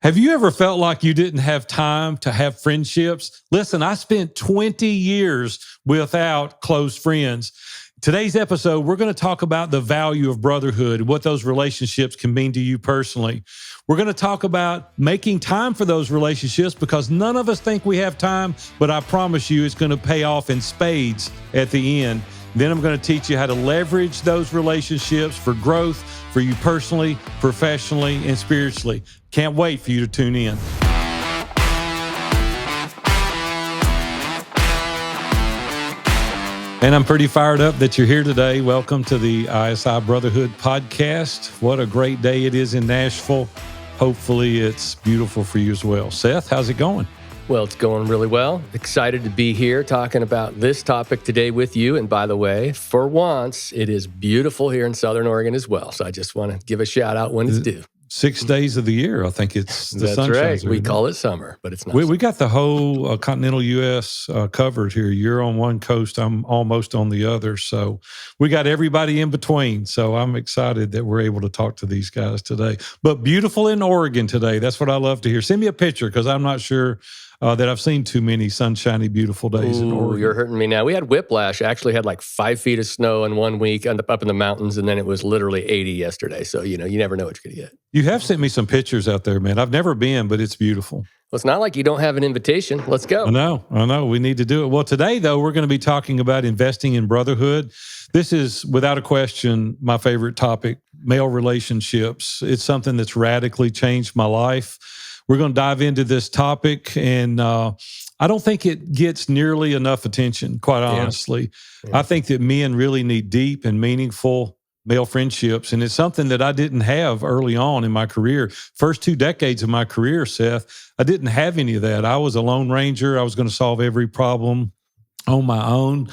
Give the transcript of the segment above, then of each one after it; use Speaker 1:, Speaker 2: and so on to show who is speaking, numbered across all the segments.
Speaker 1: Have you ever felt like you didn't have time to have friendships? Listen, I spent 20 years without close friends. Today's episode, we're going to talk about the value of brotherhood, what those relationships can mean to you personally. We're going to talk about making time for those relationships because none of us think we have time, but I promise you it's going to pay off in spades at the end. Then I'm going to teach you how to leverage those relationships for growth for you personally, professionally, and spiritually. Can't wait for you to tune in. And I'm pretty fired up that you're here today. Welcome to the ISI Brotherhood podcast. What a great day it is in Nashville. Hopefully it's beautiful for you as well. Seth, how's it going?
Speaker 2: Well, it's going really well. Excited to be here talking about this topic today with you. And by the way, for once, it is beautiful here in Southern Oregon as well. So I just want to give a shout out when it's due.
Speaker 1: 6 days of the year, I think it's the sunshine.
Speaker 2: That's right. We call it summer, but it's not.
Speaker 1: We got the whole continental U.S. Covered here. You're on one coast, I'm almost on the other. So we got everybody in between. So I'm excited that we're able to talk to these guys today. But beautiful in Oregon today. That's what I love to hear. Send me a picture because I'm not sure that I've seen too many sunshiny, beautiful days in Oregon.
Speaker 2: You're hurting me now. We had whiplash. I actually had like 5 feet of snow in 1 week up in the mountains, and then it was literally 80 yesterday. So, you never know what you're going to get.
Speaker 1: You have sent me some pictures out there, man. I've never been, but it's beautiful.
Speaker 2: Well, it's not like you don't have an invitation. Let's go.
Speaker 1: I know. We need to do it. Well, today, though, we're going to be talking about investing in brotherhood. This is, without a question, my favorite topic, male relationships. It's something that's radically changed my life. We're going to dive into this topic, and I don't think it gets nearly enough attention, quite honestly. Yeah. I think that men really need deep and meaningful male friendships, and it's something that I didn't have early on in my career. First 2 decades of my career, Seth, I didn't have any of that. I was a lone ranger. I was going to solve every problem on my own.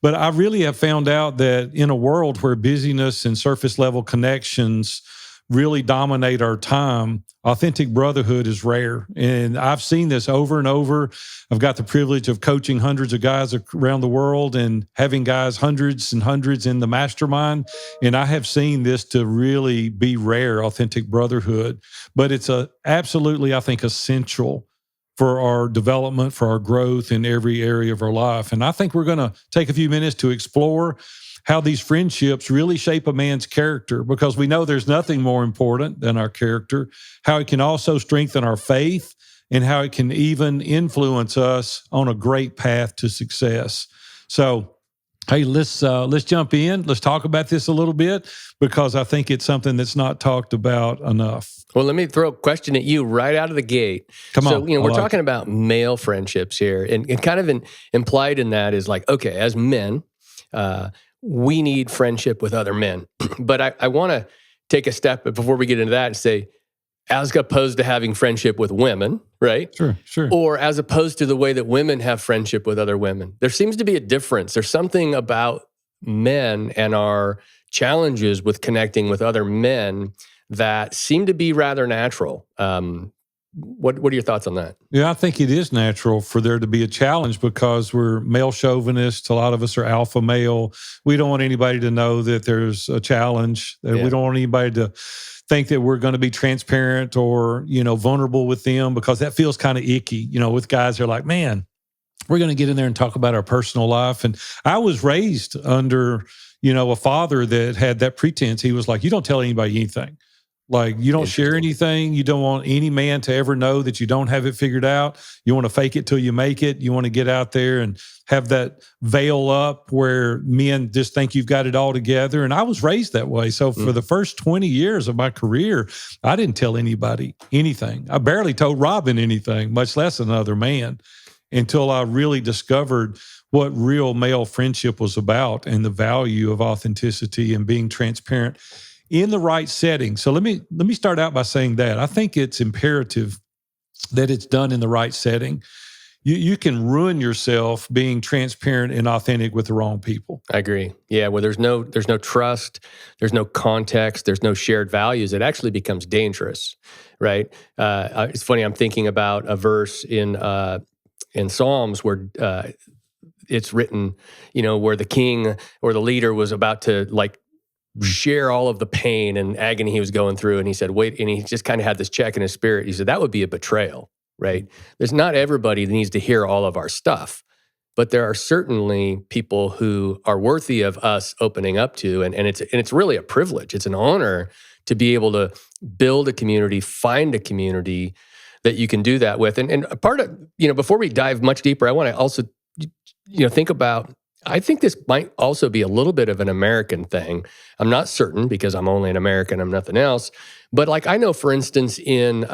Speaker 1: But I really have found out that in a world where busyness and surface level connections really dominate our time, authentic brotherhood is rare. And I've seen this over and over. I've got the privilege of coaching hundreds of guys around the world and having guys hundreds and hundreds in the mastermind. And I have seen this to really be rare, authentic brotherhood. But it's absolutely, I think, essential for our development, for our growth in every area of our life. And I think we're going to take a few minutes to explore how these friendships really shape a man's character, because we know there's nothing more important than our character, how it can also strengthen our faith, and how it can even influence us on a great path to success. So, hey, let's jump in. Let's talk about this a little bit, because I think it's something that's not talked about enough.
Speaker 2: Well, let me throw a question at you right out of the gate.
Speaker 1: Come on.
Speaker 2: So, we're talking about male friendships here, and kind of implied in that is like, okay, as men, we need friendship with other men. But I want to take a step before we get into that and say, as opposed to having friendship with women, right?
Speaker 1: Sure.
Speaker 2: Or as opposed to the way that women have friendship with other women. There seems to be a difference. There's something about men and our challenges with connecting with other men that seem to be rather natural. What are your thoughts on that?
Speaker 1: Yeah, I think it is natural for there to be a challenge because we're male chauvinists. A lot of us are alpha male. We don't want anybody to know that there's a challenge. We don't want anybody to think that we're going to be transparent or, vulnerable with them, because that feels kind of icky. With guys, they're like, man, we're going to get in there and talk about our personal life. And I was raised under, a father that had that pretense. He was like, you don't tell anybody anything. Like, you don't share anything. You don't want any man to ever know that you don't have it figured out. You want to fake it till you make it. You want to get out there and have that veil up where men just think you've got it all together. And I was raised that way. So for the first 20 years of my career, I didn't tell anybody anything. I barely told Robin anything, much less another man, until I really discovered what real male friendship was about and the value of authenticity and being transparent in the right setting. So let me start out by saying that I think it's imperative that it's done in the right setting. You can ruin yourself being transparent and authentic with the wrong people.
Speaker 2: I agree. Yeah, where there's no trust, there's no context, there's no shared values, it actually becomes dangerous, right? It's funny, I'm thinking about a verse in Psalms where it's written, where the king or the leader was about to share all of the pain and agony he was going through. And he said, wait, and he just kind of had this check in his spirit. He said, that would be a betrayal, right? There's not everybody that needs to hear all of our stuff, but there are certainly people who are worthy of us opening up to. And it's really a privilege. It's an honor to be able to build a community, find a community that you can do that with. And a part of, before we dive much deeper, I want to also, think about, I think this might also be a little bit of an American thing. I'm not certain because I'm only an American, I'm nothing else. But like I know, for instance, in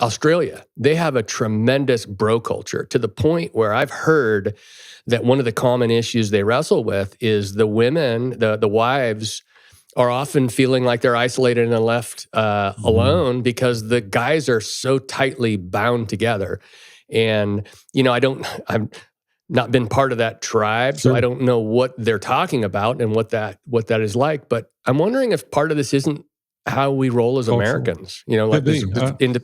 Speaker 2: Australia, they have a tremendous bro culture to the point where I've heard that one of the common issues they wrestle with is the women, the wives, are often feeling like they're isolated and left alone because the guys are so tightly bound together. And, I'm not been part of that tribe, so I don't know what they're talking about and what that is like. But I'm wondering if part of this isn't how we roll as Americans. Like this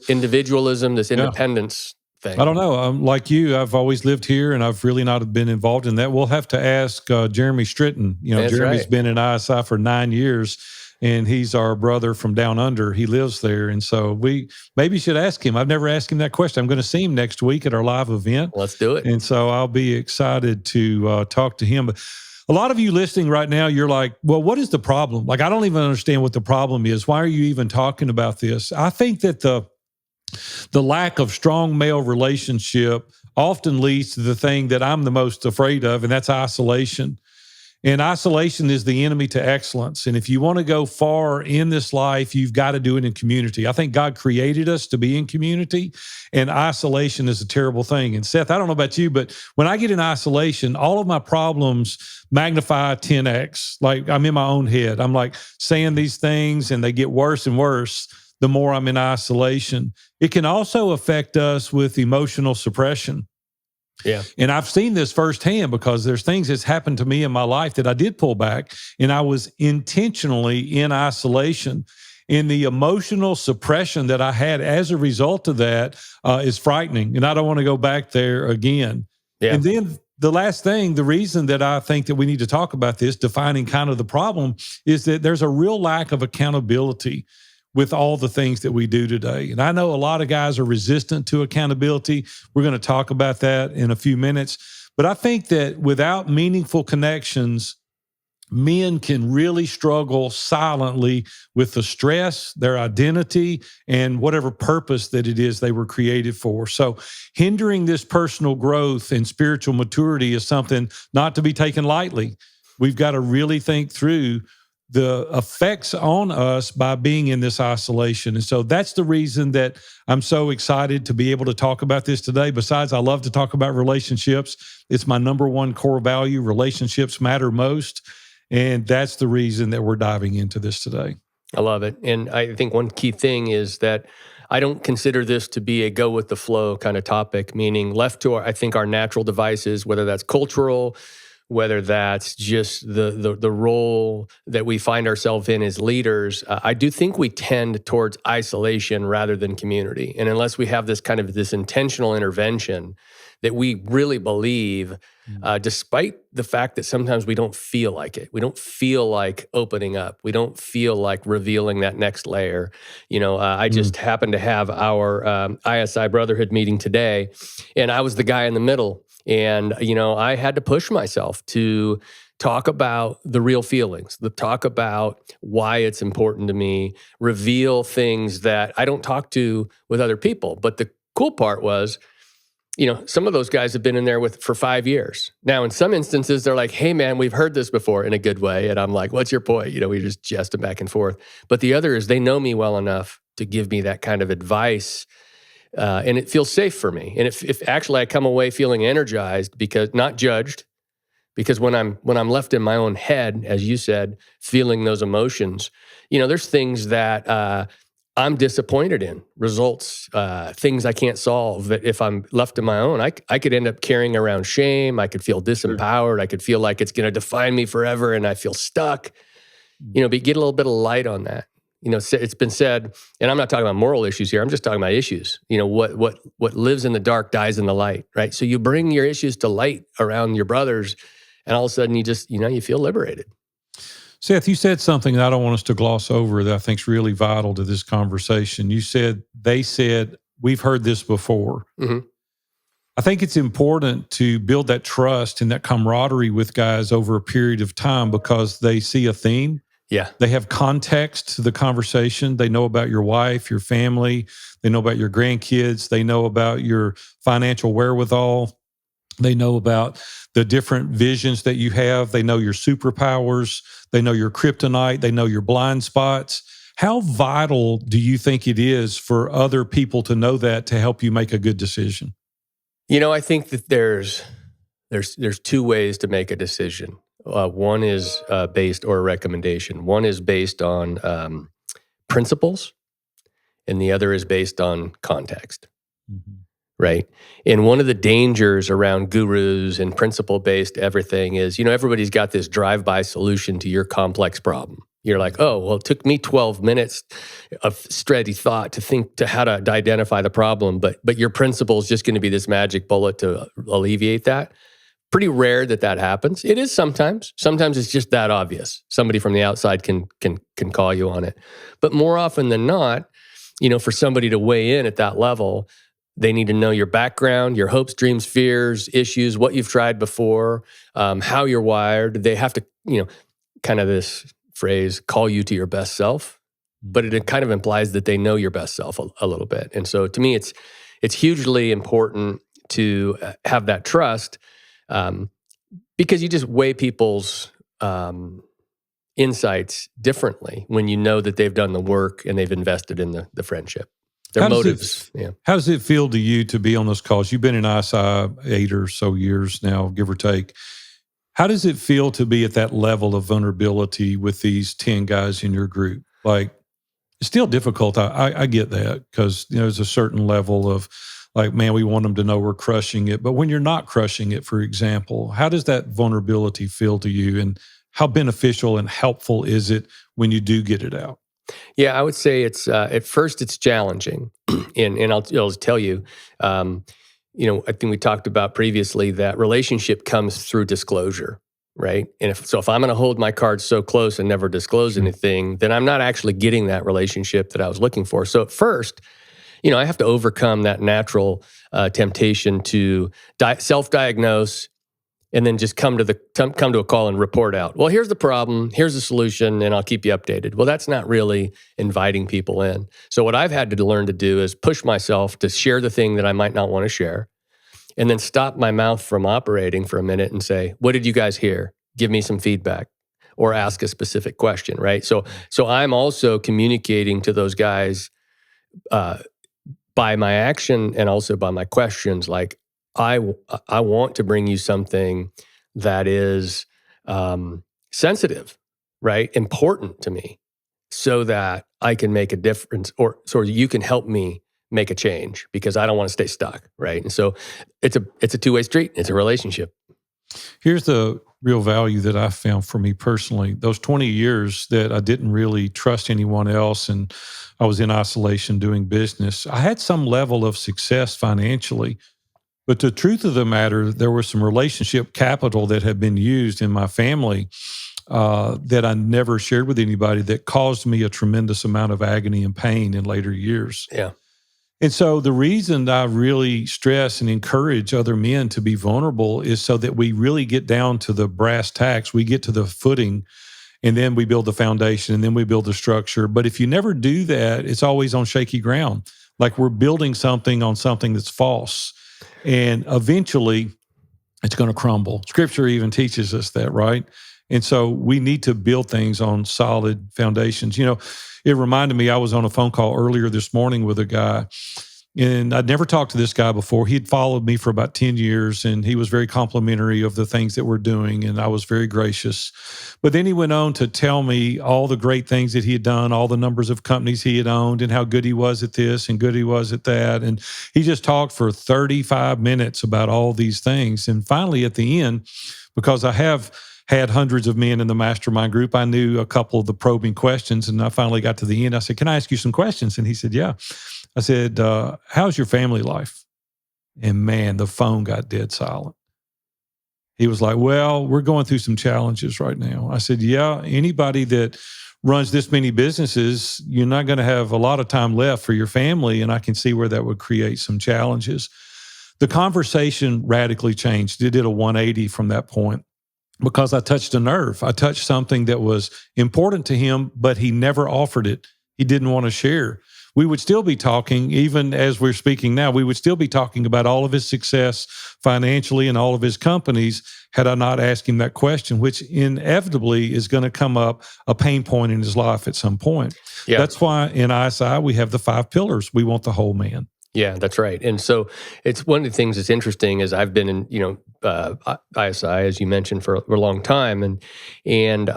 Speaker 2: individualism, this independence thing.
Speaker 1: I don't know. Like you, I've always lived here, and I've really not been involved in that. We'll have to ask Jeremy Stritton. Jeremy's been in ISI for 9 years, and he's our brother from down under. He lives there, and so we maybe should ask him. I've never asked him that question. I'm going to see him next week at our live event.
Speaker 2: Let's do it.
Speaker 1: And so I'll be excited to talk to him. But a lot of you listening right now, you're like, well, what is the problem? Like, I don't even understand what the problem is. Why are you even talking about this? I think that the lack of strong male relationship often leads to the thing that I'm the most afraid of, and that's isolation. And isolation is the enemy to excellence. And if you want to go far in this life, you've got to do it in community. I think God created us to be in community, and isolation is a terrible thing. And Seth, I don't know about you, but when I get in isolation, all of my problems magnify 10x. Like I'm in my own head. I'm like saying these things, and they get worse and worse the more I'm in isolation. It can also affect us with emotional suppression.
Speaker 2: Yeah.
Speaker 1: And I've seen this firsthand because there's things that's happened to me in my life that I did pull back, and I was intentionally in isolation. And the emotional suppression that I had as a result of that is frightening. And I don't want to go back there again.
Speaker 2: Yeah.
Speaker 1: And then the last thing, the reason that I think that we need to talk about this, defining kind of the problem, is that there's a real lack of accountability with all the things that we do today. And I know a lot of guys are resistant to accountability. We're going to talk about that in a few minutes. But I think that without meaningful connections, men can really struggle silently with the stress, their identity, and whatever purpose that it is they were created for. So hindering this personal growth and spiritual maturity is something not to be taken lightly. We've got to really think through the effects on us by being in this isolation. And so that's the reason that I'm so excited to be able to talk about this today. Besides, I love to talk about relationships. It's my number one core value. Relationships matter most. And that's the reason that we're diving into this today.
Speaker 2: I love it. And I think one key thing is that I don't consider this to be a go with the flow kind of topic, meaning left to our natural devices, whether that's cultural, whether that's just the role that we find ourselves in as leaders. I do think we tend towards isolation rather than community. And unless we have this intentional intervention that we really believe, despite the fact that sometimes we don't feel like it, we don't feel like opening up, we don't feel like revealing that next layer. I just happened to have our ISI Brotherhood meeting today, and I was the guy in the middle. And, I had to push myself to talk about the real feelings, talk about why it's important to me, reveal things that I don't talk to with other people. But the cool part was, some of those guys have been in there for 5 years. Now, in some instances, they're like, hey, man, we've heard this before in a good way. And I'm like, what's your point? We just jesting back and forth. But the other is they know me well enough to give me that kind of advice. And it feels safe for me. And if actually I come away feeling energized, because not judged, because when I'm left in my own head, as you said, feeling those emotions, there's things that I'm disappointed in, results, things I can't solve, that if I'm left on my own, I could end up carrying around shame. I could feel disempowered. I could feel like it's going to define me forever, and I feel stuck. But get a little bit of light on that. It's been said, and I'm not talking about moral issues here. I'm just talking about issues. What lives in the dark dies in the light, right? So you bring your issues to light around your brothers, and all of a sudden you just, you feel liberated.
Speaker 1: Seth, you said something that I don't want us to gloss over that I think is really vital to this conversation. They said, we've heard this before.
Speaker 2: Mm-hmm.
Speaker 1: I think it's important to build that trust and that camaraderie with guys over a period of time because they see a theme.
Speaker 2: Yeah.
Speaker 1: They have context to the conversation. They know about your wife, your family. They know about your grandkids. They know about your financial wherewithal. They know about the different visions that you have. They know your superpowers. They know your kryptonite. They know your blind spots. How vital do you think it is for other people to know that to help you make a good decision?
Speaker 2: I think that there's two ways to make a decision. One is based or a recommendation. One is based on principles, and the other is based on context.
Speaker 1: Mm-hmm.
Speaker 2: Right. And one of the dangers around gurus and principle-based everything is, everybody's got this drive-by solution to your complex problem. You're like, oh, well, it took me 12 minutes of steady thought to think to how to identify the problem, but your principle is just going to be this magic bullet to alleviate that. Pretty rare that happens. It is sometimes. Sometimes it's just that obvious. Somebody from the outside can call you on it. But more often than not, for somebody to weigh in at that level, they need to know your background, your hopes, dreams, fears, issues, what you've tried before, how you're wired. They have to, kind of this phrase, call you to your best self. But it kind of implies that they know your best self a little bit. And so to me, it's hugely important to have that trust because you just weigh people's insights differently when you know that they've done the work and they've invested in the friendship. Their motives.
Speaker 1: How does it feel to you to be on those calls? You've been in ISI 8 or so years now, give or take. How does it feel to be at that level of vulnerability with these 10 guys in your group? Like, it's still difficult. I get that because there's a certain level of like, man, we want them to know we're crushing it. But when you're not crushing it, for example, how does that vulnerability feel to you? And how beneficial and helpful is it when you do get it out?
Speaker 2: Yeah, I would say it's at first it's challenging, and I'll tell you, I think we talked about previously that relationship comes through disclosure, right? And if I'm going to hold my cards so close and never disclose anything, then I'm not actually getting that relationship that I was looking for. So at first, I have to overcome that natural temptation to self-diagnose. And then just come to a call and report out. Well, here's the problem, here's the solution, and I'll keep you updated. Well, that's not really inviting people in. So what I've had to learn to do is push myself to share the thing that I might not want to share, and then stop my mouth from operating for a minute and say, what did you guys hear? Give me some feedback or ask a specific question, right? So I'm also communicating to those guys by my action and also by my questions, like, I want to bring you something that is sensitive, right? Important to me so that I can make a difference or so you can help me make a change because I don't want to stay stuck, right? And so it's a two-way street. It's a relationship.
Speaker 1: Here's the real value that I found for me personally. Those 20 years that I didn't really trust anyone else and I was in isolation doing business, I had some level of success financially. But the truth of the matter, there was some relationship capital that had been used in my family that I never shared with anybody that caused me a tremendous amount of agony and pain in later years.
Speaker 2: Yeah.
Speaker 1: And so the reason I really stress and encourage other men to be vulnerable is so that we really get down to the brass tacks. We get to the footing and then we build the foundation and then we build the structure. But if you never do that, it's always on shaky ground. Like we're building something on something that's false. And eventually, it's going to crumble. Scripture even teaches us that, right? And so we need to build things on solid foundations. It reminded me, I was on a phone call earlier this morning with a guy, and I'd never talked to this guy before. He'd followed me for about 10 years, and he was very complimentary of the things that we're doing, and I was very gracious. But then he went on to tell me all the great things that he had done, all the numbers of companies he had owned, and how good he was at this and good he was at that. And he just talked for 35 minutes about all these things. And finally, at the end, because I have had hundreds of men in the mastermind group, I knew a couple of the probing questions, and I finally got to the end. I said, can I ask you some questions? And he said, yeah. I said, how's your family life? And man, the phone got dead silent. He was like, well, we're going through some challenges right now. I said, yeah, anybody that runs this many businesses, you're not going to have a lot of time left for your family. And I can see where that would create some challenges. The conversation radically changed. It did a 180 from that point because I touched a nerve. I touched something that was important to him, but he never offered it. He didn't want to share. We would still be talking, even as we're speaking now, we would still be talking about all of his success financially and all of his companies had I not asked him that question, which inevitably is going to come up a pain point in his life at some point.
Speaker 2: Yeah.
Speaker 1: That's why in ISI, we have the 5 pillars. We want the whole man.
Speaker 2: Yeah, that's right. And so it's one of the things that's interesting is I've been in, ISI, as you mentioned, for a long time. And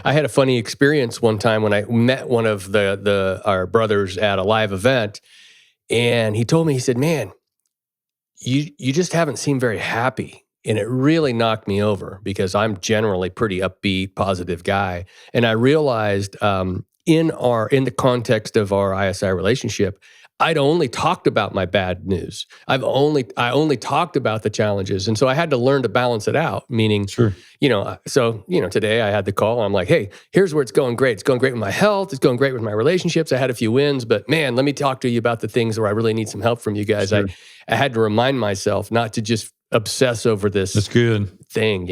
Speaker 2: I had a funny experience one time when I met one of our brothers at a live event, and he told me, he said, man, you just haven't seemed very happy. And it really knocked me over because I'm generally pretty upbeat, positive guy. And I realized in the context of our ISI relationship, I'd only talked about my bad news. I only talked about the challenges. And so I had to learn to balance it out, meaning,
Speaker 1: Sure.
Speaker 2: Today I had the call. I'm like, hey, here's where it's going great. It's going great with my health. It's going great with my relationships. I had a few wins, but man, let me talk to you about the things where I really need some help from you guys.
Speaker 1: Sure.
Speaker 2: I had to remind myself not to just obsess over this
Speaker 1: That's good.
Speaker 2: thing,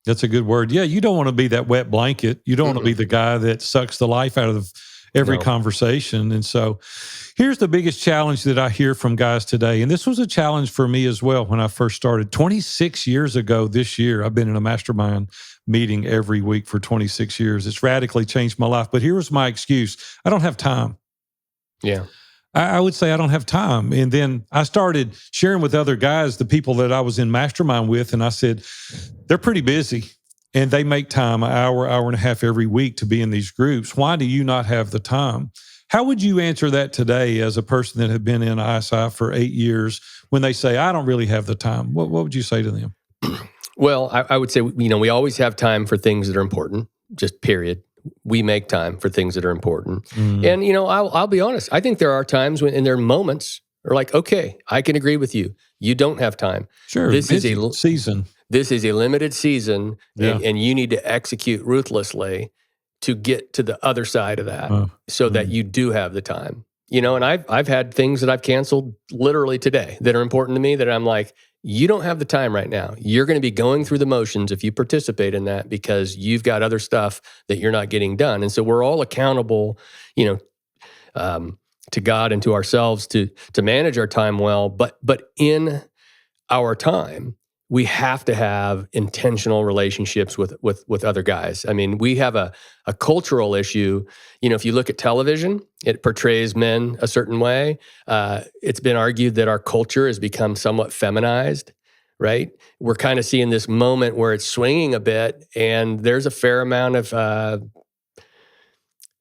Speaker 1: That's a good word. Yeah, you don't want to be that wet blanket. You don't want to be the guy that sucks the life out of every conversation. And so here's the biggest challenge that I hear from guys today. And this was a challenge for me as well when I first started. 26 years ago this year, I've been in a mastermind meeting every week for 26 years. It's radically changed my life. But here was my excuse. I don't have time.
Speaker 2: Yeah.
Speaker 1: I would say I don't have time. And then I started sharing with other guys, the people that I was in mastermind with, and I said, they're pretty busy and they make time an hour, hour and a half every week to be in these groups. Why do you not have the time? How would you answer that today as a person that had been in ISI for 8 years when they say, I don't really have the time? What would you say to them?
Speaker 2: Well, I would say, we always have time for things that are important, just period. We make time for things that are important. And, I'll be honest. I think there are times when, and there are moments are like, okay, I can agree with you. You don't have time.
Speaker 1: Sure.
Speaker 2: This is a
Speaker 1: season.
Speaker 2: This is a limited season,
Speaker 1: Yeah.
Speaker 2: and you need to execute ruthlessly to get to the other side of that so that you do have the time. And I've had things that I've canceled literally today that are important to me that I'm like, you don't have the time right now. You're going to be going through the motions if you participate in that because you've got other stuff that you're not getting done. And so we're all accountable, to God and to ourselves to manage our time well. But in our time, we have to have intentional relationships with other guys. I mean, we have a cultural issue. If you look at television, it portrays men a certain way. It's been argued that our culture has become somewhat feminized, right? We're kind of seeing this moment where it's swinging a bit, and there's a fair amount of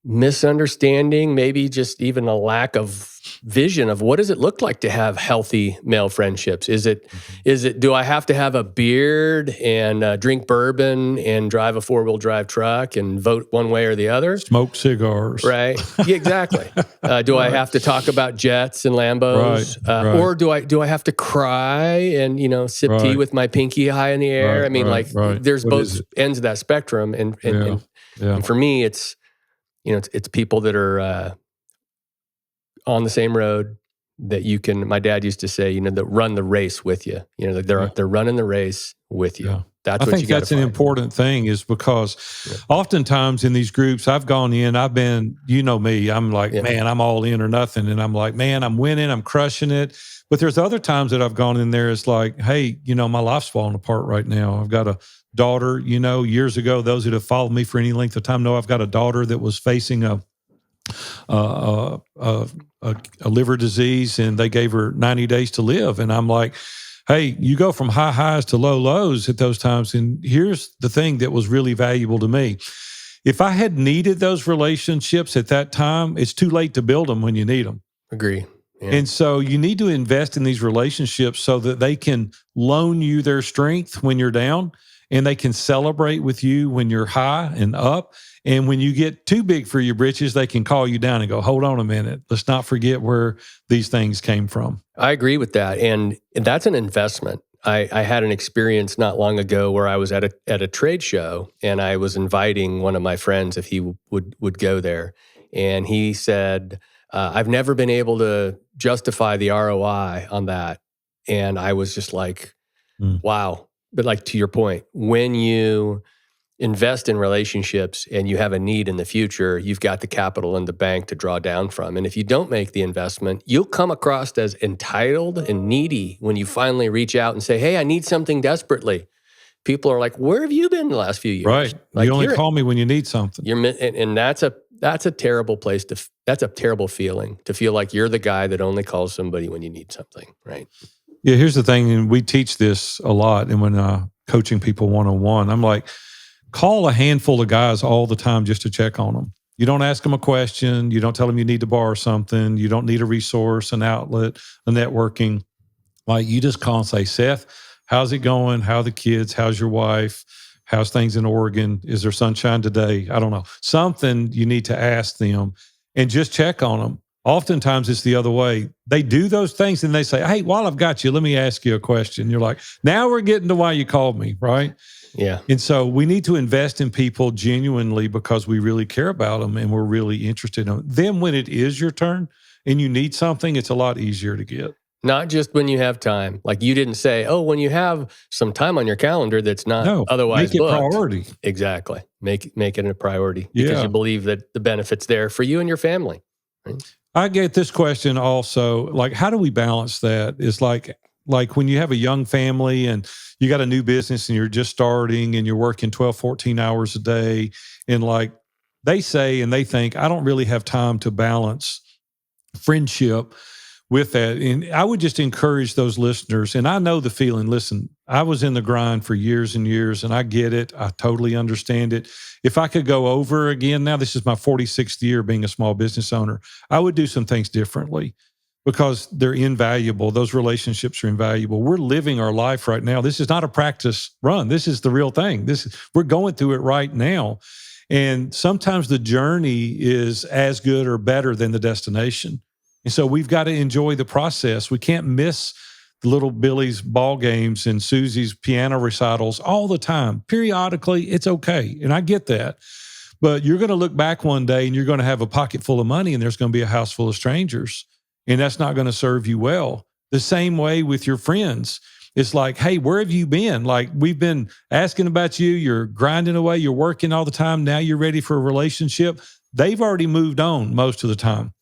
Speaker 2: misunderstanding, maybe just even a lack of vision of what does it look like to have healthy male friendships? Is it, do I have to have a beard and drink bourbon and drive a 4-wheel drive truck and vote one way or the other?
Speaker 1: Smoke cigars.
Speaker 2: Right. Yeah, exactly. Do I have to talk about jets and Lambos?
Speaker 1: Right.
Speaker 2: Or do I have to cry and, sip tea with my pinky high in the air? I mean, there's both ends of that spectrum. And for me, it's people that are on the same road that you can. My dad used to say, that run the race with you. They're running the race with you.
Speaker 1: Yeah.
Speaker 2: That's
Speaker 1: I
Speaker 2: what
Speaker 1: think
Speaker 2: you got to
Speaker 1: that's an important thing is because oftentimes in these groups I've gone in, I've been, me, I'm like, man, I'm all in or nothing. And I'm like, man, I'm winning, I'm crushing it. But there's other times that I've gone in there, it's like, hey, my life's falling apart right now. I've got a daughter, years ago, those that have followed me for any length of time know I've got a daughter that was facing a liver disease, and they gave her 90 days to live. And I'm like, hey, you go from high highs to low lows at those times. And here's the thing that was really valuable to me. If I had needed those relationships at that time, it's too late to build them when you need them.
Speaker 2: Agree. Yeah.
Speaker 1: And so you need to invest in these relationships so that they can loan you their strength when you're down, and they can celebrate with you when you're high and up. And when you get too big for your britches, they can call you down and go, hold on a minute. Let's not forget where these things came from.
Speaker 2: I agree with that. And that's an investment. I had an experience not long ago where I was at a trade show, and I was inviting one of my friends if he would go there, and he said, "I've never been able to justify the ROI on that," and I was just like,
Speaker 1: Mm.
Speaker 2: "Wow!" But like to your point, when you invest in relationships and you have a need in the future, you've got the capital in the bank to draw down from. And if you don't make the investment, you'll come across as entitled and needy when you finally reach out and say, "Hey, I need something desperately." People are like, "Where have you been the last few years?"
Speaker 1: Right.
Speaker 2: Like
Speaker 1: You only call me when you need something.
Speaker 2: and that's a terrible place that's a terrible feeling to feel like you're the guy that only calls somebody when you need something, right?
Speaker 1: Yeah, here's the thing, and we teach this a lot. And when coaching people one-on-one, I'm like, call a handful of guys all the time just to check on them. You don't ask them a question. You don't tell them you need to borrow something. You don't need a resource, an outlet, a networking. Like, you just call and say, "Seth, how's it going? How are the kids? How's your wife? How's things in Oregon? Is there sunshine today?" I don't know. Something you need to ask them and just check on them. Oftentimes it's the other way. They do those things and they say, "Hey, while I've got you, let me ask you a question." You're like, now we're getting to why you called me, right?
Speaker 2: Yeah.
Speaker 1: And so we need to invest in people genuinely because we really care about them and we're really interested in them. Then when it is your turn and you need something, it's a lot easier to get.
Speaker 2: Not just when you have time. Like you didn't say, "Oh, when you have some time on your calendar that's not
Speaker 1: No,
Speaker 2: otherwise
Speaker 1: make it
Speaker 2: booked."
Speaker 1: priority.
Speaker 2: Exactly. Make it a priority because
Speaker 1: Yeah.
Speaker 2: you believe that the benefit's there for you and your family. Right?
Speaker 1: I get this question also, like, how do we balance that? It's like when you have a young family and you got a new business and you're just starting and you're working 12, 14 hours a day. And like they say, and they think, I don't really have time to balance friendship with that. And I would just encourage those listeners. And I know the feeling. Listen, I was in the grind for years and years, and I get it. I totally understand it. If I could go over again, now this is my 46th year being a small business owner, I would do some things differently because they're invaluable. Those relationships are invaluable. We're living our life right now. This is not a practice run. This is the real thing. We're going through it right now. And sometimes the journey is as good or better than the destination. And so we've got to enjoy the process. We can't miss little Billy's ball games and Susie's piano recitals all the time. Periodically, it's okay. And I get that. But you're going to look back one day and you're going to have a pocket full of money and there's going to be a house full of strangers. And that's not going to serve you well. The same way with your friends. It's like, "Hey, where have you been? Like, we've been asking about you. You're grinding away. You're working all the time. Now you're ready for a relationship." They've already moved on most of the time.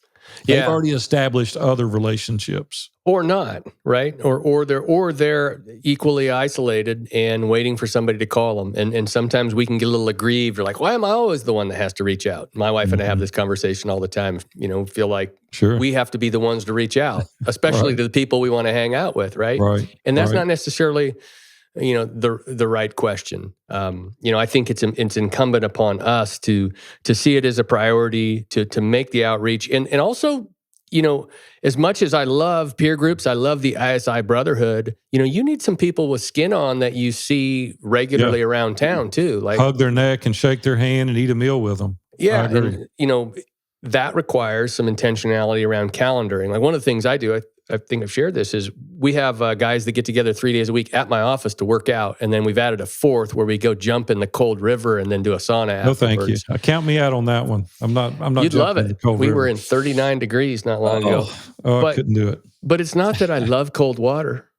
Speaker 1: They've
Speaker 2: Yeah.
Speaker 1: already established other relationships.
Speaker 2: Or not, right? Or they're equally isolated and waiting for somebody to call them. And sometimes we can get a little aggrieved. We're like, "Why am I always the one that has to reach out?" My wife and I have this conversation all the time. Feel like
Speaker 1: Sure.
Speaker 2: we have to be the ones to reach out, especially
Speaker 1: Right.
Speaker 2: to the people we want to hang out with, right?
Speaker 1: Right.
Speaker 2: And that's
Speaker 1: Right.
Speaker 2: not necessarily the right question. I think it's incumbent upon us to see it as a priority, to make the outreach, and also, as much as I love peer groups, I love the ISI Brotherhood. You need some people with skin on that you see regularly around town too. Like,
Speaker 1: Hug their neck and shake their hand and eat a meal with them. I
Speaker 2: yeah,
Speaker 1: agree.
Speaker 2: and that requires some intentionality around calendaring. Like one of the things I do, I think I've shared this, is we have guys that get together 3 days a week at my office to work out, and then we've added a fourth where we go jump in the cold river and then do a sauna
Speaker 1: No,
Speaker 2: afterwards.
Speaker 1: thank you. Count me out on that one. I'm not
Speaker 2: You'd love
Speaker 1: jumping in
Speaker 2: it.
Speaker 1: the cold
Speaker 2: We
Speaker 1: river.
Speaker 2: were in 39 degrees not long ago.
Speaker 1: I
Speaker 2: But
Speaker 1: couldn't do it.
Speaker 2: But it's not that I love cold water.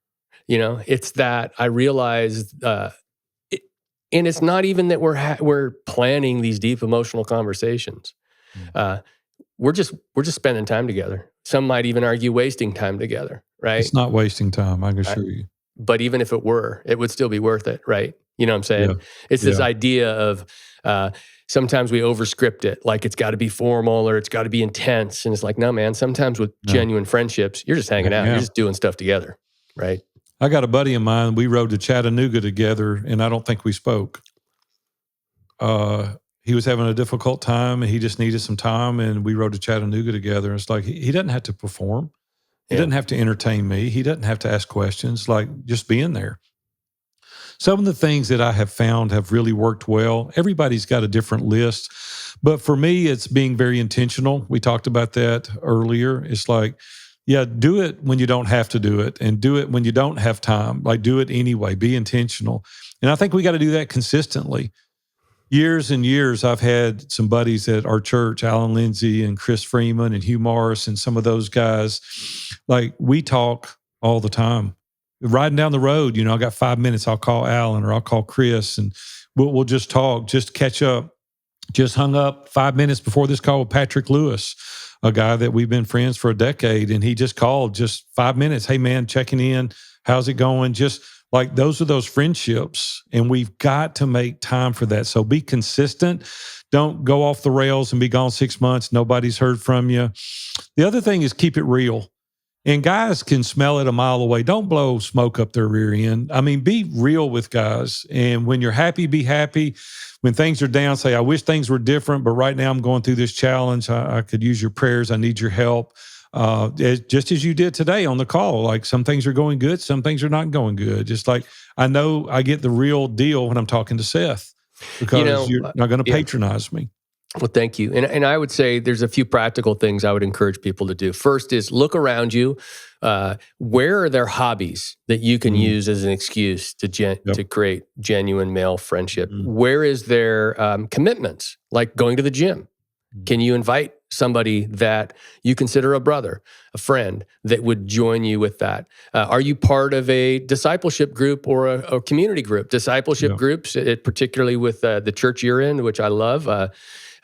Speaker 2: It's that I realized, and it's not even that we're planning these deep emotional conversations. We're just spending time together. Some might even argue wasting time together, right?
Speaker 1: It's not wasting time, I can assure you.
Speaker 2: But even if it were, it would still be worth it, right? You know what I'm saying?
Speaker 1: Yeah.
Speaker 2: It's this idea of sometimes we overscript it, like it's got to be formal or it's got to be intense. And it's like, no, man, sometimes with genuine friendships, you're just hanging out. You're just doing stuff together, right?
Speaker 1: I got a buddy of mine, we rode to Chattanooga together, and I don't think we spoke. He was having a difficult time, and he just needed some time, and we rode to Chattanooga together. It's like, he doesn't have to perform. He doesn't have to entertain me. He doesn't have to ask questions, like just being there. Some of the things that I have found have really worked well. Everybody's got a different list, but for me, it's being very intentional. We talked about that earlier. It's like, Yeah, do it when you don't have to do it, and do it when you don't have time. Like, do it anyway. Be intentional. And I think we got to do that consistently. Years and years, I've had some buddies at our church, Alan Lindsay and Chris Freeman and Hugh Morris and some of those guys. Like, we talk all the time. Riding down the road, I got 5 minutes. I'll call Alan or I'll call Chris, and we'll just talk, just catch up. Just hung up 5 minutes before this call with Patrick Lewis, a guy that we've been friends for a decade. And he just called just 5 minutes. Hey, man, checking in. How's it going? Just like, those are those friendships. And we've got to make time for that. So be consistent. Don't go off the rails and be gone 6 months. Nobody's heard from you. The other thing is keep it real. And guys can smell it a mile away. Don't blow smoke up their rear end. I mean, be real with guys. And when you're happy, be happy. When things are down, say, I wish things were different, but right now I'm going through this challenge. I could use your prayers. I need your help. Just as you did today on the call, like, some things are going good, some things are not going good. Just like, I know I get the real deal when I'm talking to Seth, because you're not going to patronize me.
Speaker 2: Well, thank you. And I would say there's a few practical things I would encourage people to do. First is look around you. Where are there hobbies that you can use as an excuse to create genuine male friendship? Where is there commitments, like going to the gym? Can you invite somebody that you consider a brother, a friend, that would join you with that? Are you part of a discipleship group or a community group? Discipleship groups, particularly with the church you're in, which I love,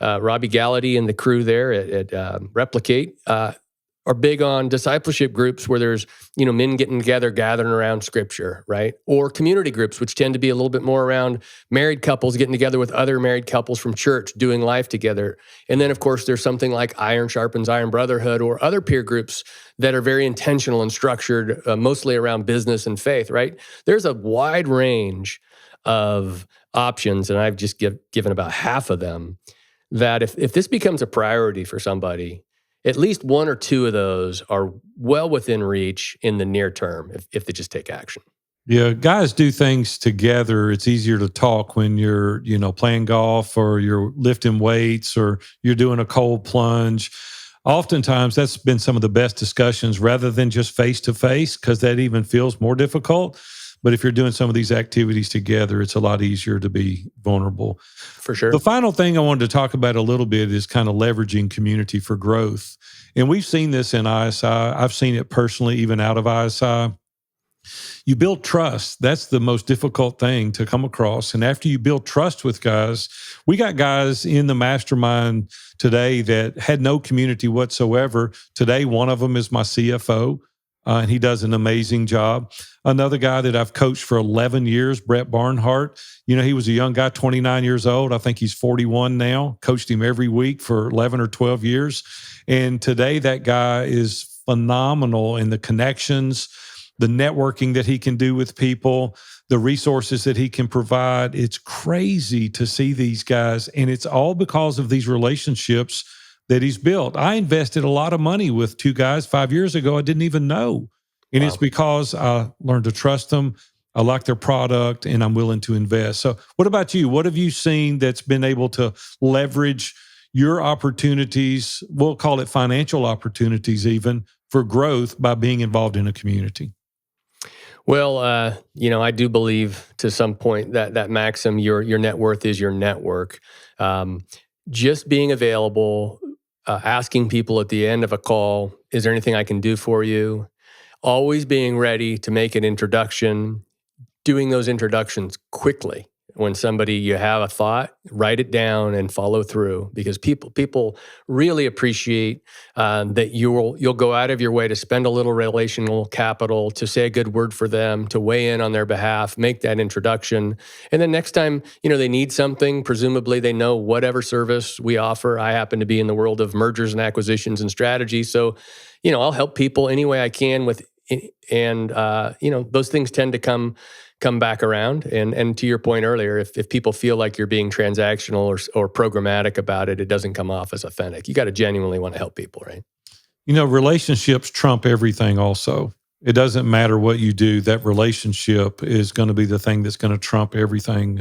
Speaker 2: Robbie Gallaty and the crew there at Replicate are big on discipleship groups where there's, men getting together, gathering around scripture, right? Or community groups, which tend to be a little bit more around married couples getting together with other married couples from church, doing life together. And then, of course, there's something like Iron Sharpens Iron Brotherhood or other peer groups that are very intentional and structured, mostly around business and faith, right? There's a wide range of options, and I've just given about half of them, that if this becomes a priority for somebody, at least one or two of those are well within reach in the near term if they just take action.
Speaker 1: Yeah, guys do things together. It's easier to talk when you're, playing golf or you're lifting weights or you're doing a cold plunge. Oftentimes, that's been some of the best discussions rather than just face-to-face, because that even feels more difficult. But if you're doing some of these activities together, it's a lot easier to be vulnerable.
Speaker 2: For sure.
Speaker 1: The final thing I wanted to talk about a little bit is kind of leveraging community for growth. And we've seen this in ISI. I've seen it personally, even out of ISI. You build trust. That's the most difficult thing to come across. And after you build trust with guys, we got guys in the mastermind today that had no community whatsoever. Today, one of them is my CFO. And he does an amazing job. Another guy that I've coached for 11 years, Brett Barnhart, he was a young guy, 29 years old. I think he's 41 now. Coached him every week for 11 or 12 years. And today that guy is phenomenal in the connections, the networking that he can do with people, the resources that he can provide. It's crazy to see these guys. And it's all because of these relationships that he's built. I invested a lot of money with two guys 5 years ago I didn't even know. And It's because I learned to trust them. I like their product and I'm willing to invest. So what about you? What have you seen that's been able to leverage your opportunities, we'll call it financial opportunities even, for growth by being involved in a community?
Speaker 2: Well, I do believe to some point that maxim, your net worth is your network. Just being available, asking people at the end of a call, is there anything I can do for you? Always being ready to make an introduction, doing those introductions quickly. When you have a thought, write it down and follow through, because people really appreciate that you'll go out of your way to spend a little relational capital, to say a good word for them, to weigh in on their behalf, make that introduction. And then next time, they need something, presumably they know whatever service we offer. I happen to be in the world of mergers and acquisitions and strategy. So, I'll help people any way I can with, and those things tend to come back around. And to your point earlier, if people feel like you're being transactional or programmatic about it, it doesn't come off as authentic. You got to genuinely want to help people, right?
Speaker 1: Relationships trump everything also. It doesn't matter what you do, that relationship is going to be the thing that's going to trump everything.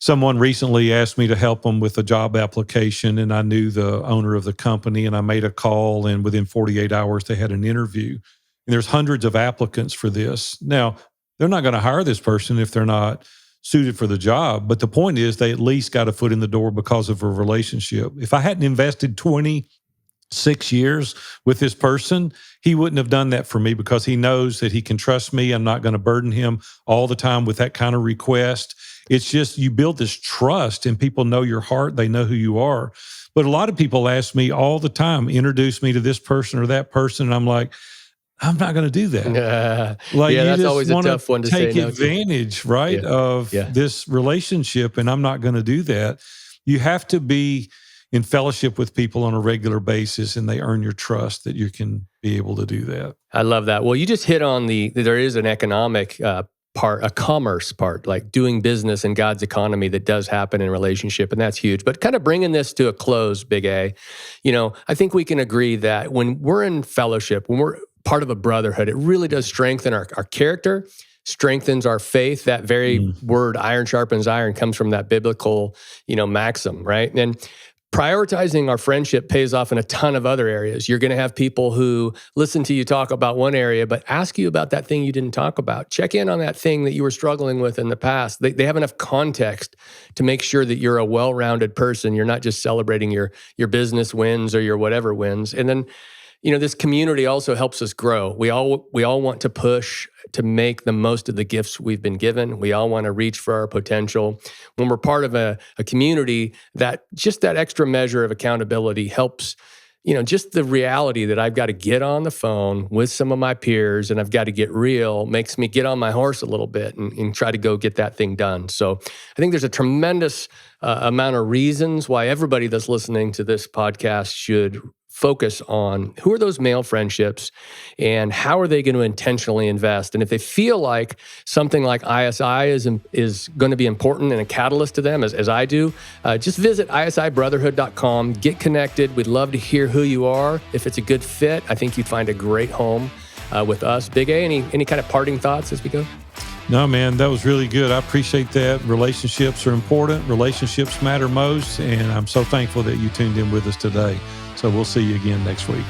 Speaker 1: Someone recently asked me to help them with a job application, and I knew the owner of the company, and I made a call, and within 48 hours, they had an interview. And there's hundreds of applicants for this. Now, they're not going to hire this person if they're not suited for the job. But the point is, they at least got a foot in the door because of a relationship. If I hadn't invested 26 years with this person, he wouldn't have done that for me because he knows that he can trust me. I'm not going to burden him all the time with that kind of request. It's just you build this trust and people know your heart. They know who you are. But a lot of people ask me all the time, introduce me to this person or that person. And I'm like, I'm not going to do that. Like,
Speaker 2: yeah,
Speaker 1: you
Speaker 2: that's
Speaker 1: just
Speaker 2: always a
Speaker 1: want to
Speaker 2: tough one to say
Speaker 1: take
Speaker 2: no to.
Speaker 1: advantage, right,
Speaker 2: Yeah.
Speaker 1: of
Speaker 2: Yeah.
Speaker 1: this relationship, and I'm not going to do that. You have to be in fellowship with people on a regular basis, and they earn your trust that you can be able to do that.
Speaker 2: I love that. Well, you just hit on there is an economic part, a commerce part, like doing business in God's economy that does happen in relationship, and that's huge. But kind of bringing this to a close, Big A, I think we can agree that when we're in fellowship, when we're part of a brotherhood, it really does strengthen our character, strengthens our faith. That very word, iron sharpens iron, comes from that biblical, maxim, right? And prioritizing our friendship pays off in a ton of other areas. You're going to have people who listen to you talk about one area, but ask you about that thing you didn't talk about. Check in on that thing that you were struggling with in the past. They have enough context to make sure that you're a well-rounded person. You're not just celebrating your business wins or your whatever wins. And then, this community also helps us grow. We all want to push to make the most of the gifts we've been given. We all want to reach for our potential. When we're part of a community, that extra measure of accountability helps, just the reality that I've got to get on the phone with some of my peers and I've got to get real makes me get on my horse a little bit and try to go get that thing done. So I think there's a tremendous amount of reasons why everybody that's listening to this podcast should focus on who are those male friendships and how are they going to intentionally invest. And if they feel like something like ISI is going to be important and a catalyst to them, as I do, just visit isibrotherhood.com, get connected. We'd love to hear who you are. If it's a good fit, I think you'd find a great home with us. Big A, any kind of parting thoughts as we go?
Speaker 1: No, man, that was really good. I appreciate that. Relationships are important. Relationships matter most. And I'm so thankful that you tuned in with us today. So we'll see you again next week.